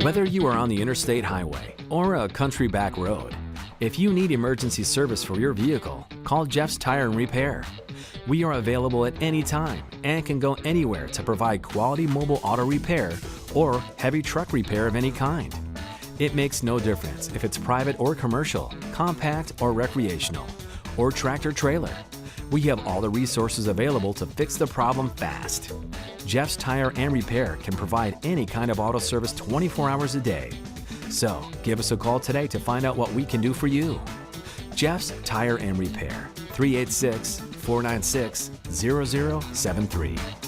Whether you are on the interstate highway or a country back road, if you need emergency service for your vehicle, call Jeff's Tire and Repair. We are available at any time and can go anywhere to provide quality mobile auto repair or heavy truck repair of any kind. It makes no difference if it's private or commercial, compact or recreational, or tractor trailer. We have all the resources available to fix the problem fast. Jeff's Tire and Repair can provide any kind of auto service 24 hours a day. So give us a call today to find out what we can do for you. Jeff's Tire and Repair, 386-496-0073.